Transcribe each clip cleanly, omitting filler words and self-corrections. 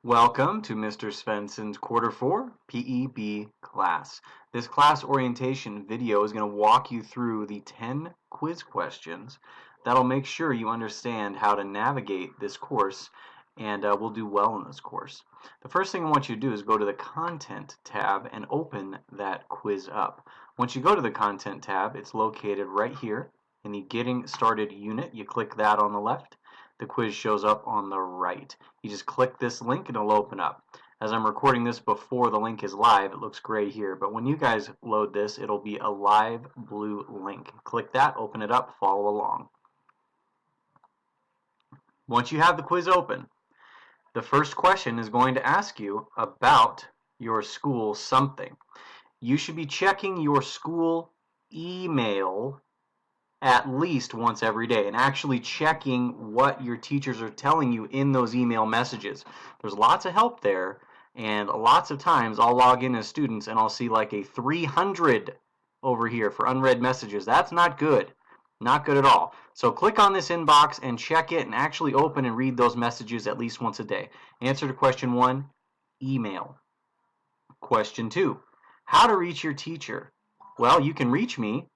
Welcome to Mr. Svensson's Quarter 4 PEB class. This class orientation video is going to walk you through the 10 quiz questions that'll make sure you understand how to navigate this course and will do well in this course. The first thing I want you to do is go to the Content tab and open that quiz up. Once you go to the Content tab, it's located right here in the Getting Started unit. You click that on the left. The quiz shows up on the right. You just click this link and it'll open up. As I'm recording this before the link is live, it looks gray here, but when you guys load this, it'll be a live blue link. Click that, open it up, follow along. Once you have the quiz open, the first question is going to ask you about your school something. You should be checking your school email at least once every day and actually checking what your teachers are telling you in those email messages. There's lots of help there, and lots of times I'll log in as students and I'll see like a 300 over here for unread messages. That's not good. Not good at all. So click on this inbox and check it and actually open and read those messages at least once a day. Answer to question 1, email. Question 2, how to reach your teacher. Well, you can reach me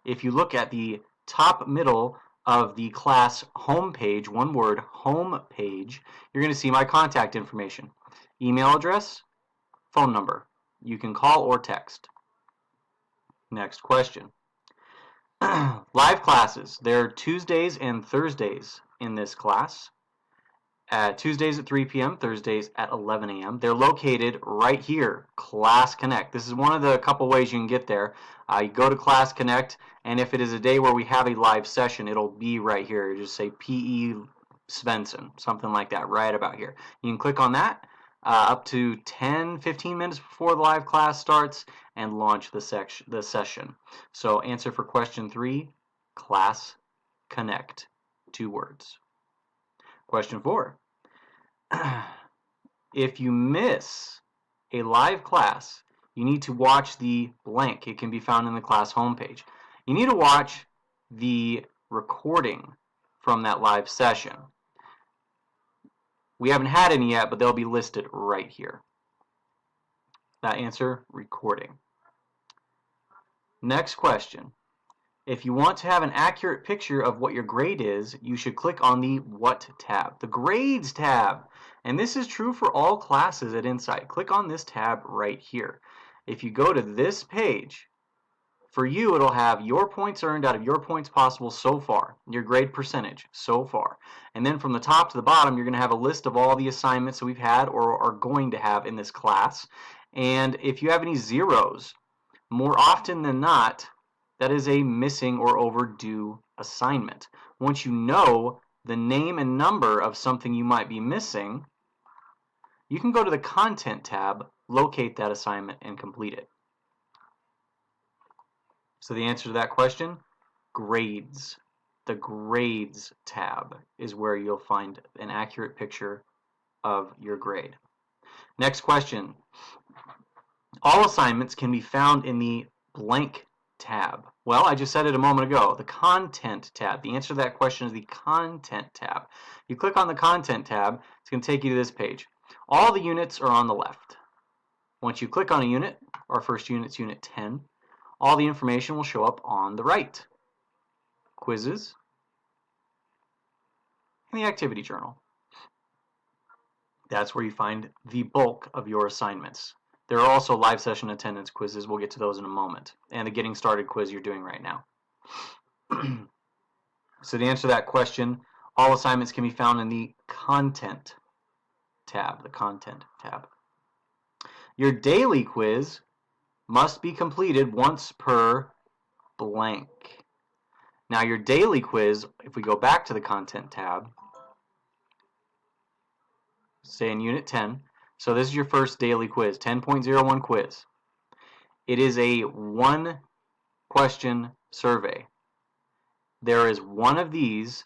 if you look at the top middle of the class homepage, one word, homepage, you're going to see my contact information. Email address, phone number. You can call or text. Next question. Live classes. There are Tuesdays and Thursdays in this class. Tuesdays at 3 p.m., Thursdays at 11 a.m. They're located right here, Class Connect. This is one of the couple ways you can get there. You go to Class Connect, and if it is a day where we have a live session, it'll be right here. You just say P.E. Svensson, something like that, right about here. You can click on that up to 10-15 minutes before the live class starts and launch the session. So answer for question 3, Class Connect, 2 words. Question 4. If you miss a live class, you need to watch the blank. It can be found in the class homepage. You need to watch the recording from that live session. We haven't had any yet, but they'll be listed right here. That answer, recording. Next question. If you want to have an accurate picture of what your grade is, you should click on the What tab, the Grades tab. And this is true for all classes at Insight. Click on this tab right here. If you go to this page, for you it'll have your points earned out of your points possible so far, your grade percentage so far. And then from the top to the bottom, you're going to have a list of all the assignments that we've had or are going to have in this class. And if you have any zeros, more often than not, that is a missing or overdue assignment. Once you know the name and number of something you might be missing, you can go to the Content tab, locate that assignment, and complete it. So the answer to that question, Grades. The Grades tab is where you'll find an accurate picture of your grade. Next question. All assignments can be found in the blank tab. Well, I just said it a moment ago, the Content tab. The answer to that question is the Content tab. You click on the Content tab, it's going to take you to this page. All the units are on the left. Once you click on a unit, our first unit's Unit 10, all the information will show up on the right. Quizzes and the activity journal. That's where you find the bulk of your assignments. There are also live session attendance quizzes. We'll get to those in a moment. And the Getting Started quiz you're doing right now. So to answer that question, all assignments can be found in the Content tab, the Content tab. Your daily quiz must be completed once per blank. Now your daily quiz, if we go back to the Content tab, say in Unit 10, so this is your first daily quiz, 10.01 quiz. It is a 1-question survey. There is one of these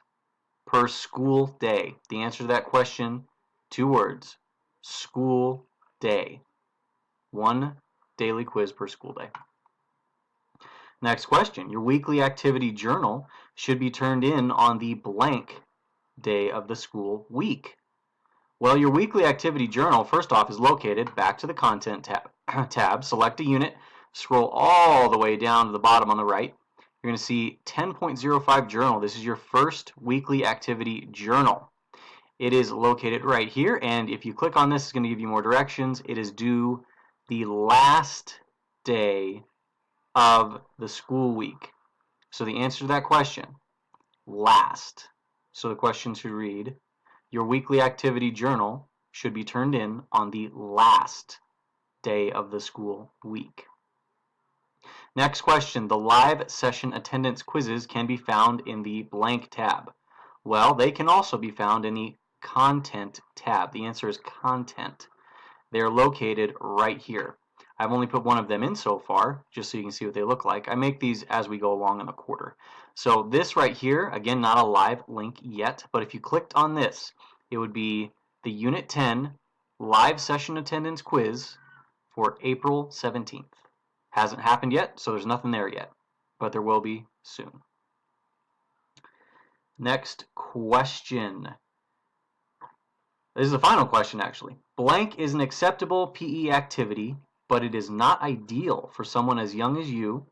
per school day. The answer to that question, 2 words, school day. 1 daily quiz per school day. Next question. Your weekly activity journal should be turned in on the blank day of the school week. Well, your weekly activity journal, first off, is located back to the content tab. Select a unit, scroll all the way down to the bottom on the right. You're going to see 10.05 journal. This is your first weekly activity journal. It is located right here, and if you click on this, it's going to give you more directions. It is due the last day of the school week. So the answer to that question, last. So the question should read, your weekly activity journal should be turned in on the last day of the school week. Next question, the live session attendance quizzes can be found in the blank tab. Well, they can also be found in the content tab. The answer is content. They're located right here. I've only put one of them in so far, just so you can see what they look like. I make these as we go along in the quarter. So this right here, again, not a live link yet, but if you clicked on this, it would be the Unit 10 live session attendance quiz for April 17th. Hasn't happened yet, so there's nothing there yet, but there will be soon. Next question. This is the final question, actually. Blank is an acceptable PE activity, but it is not ideal for someone as young as you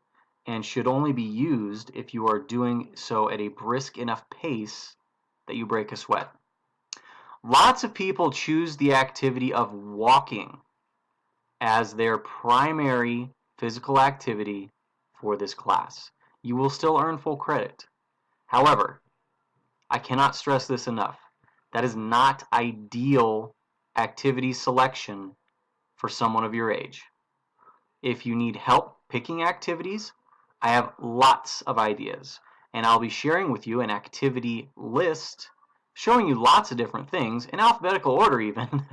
and should only be used if you are doing so at a brisk enough pace that you break a sweat. Lots of people choose the activity of walking as their primary physical activity for this class. You will still earn full credit. However, I cannot stress this enough. That is not ideal activity selection for someone of your age. If you need help picking activities, I have lots of ideas, and I'll be sharing with you an activity list showing you lots of different things, in alphabetical order even,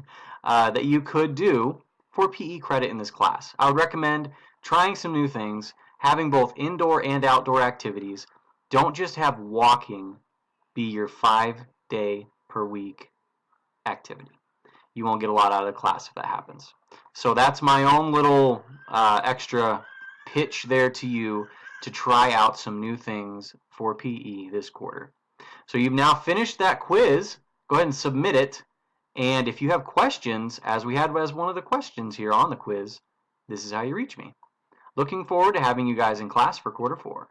that you could do for PE credit in this class. I would recommend trying some new things, having both indoor and outdoor activities. Don't just have walking be your 5-day per week activity. You won't get a lot out of the class if that happens. So that's my own little extra pitch there to you to try out some new things for PE this quarter. So you've now finished that quiz. Go ahead and submit it. And if you have questions, as we had as one of the questions here on the quiz, this is how you reach me. Looking forward to having you guys in class for quarter 4.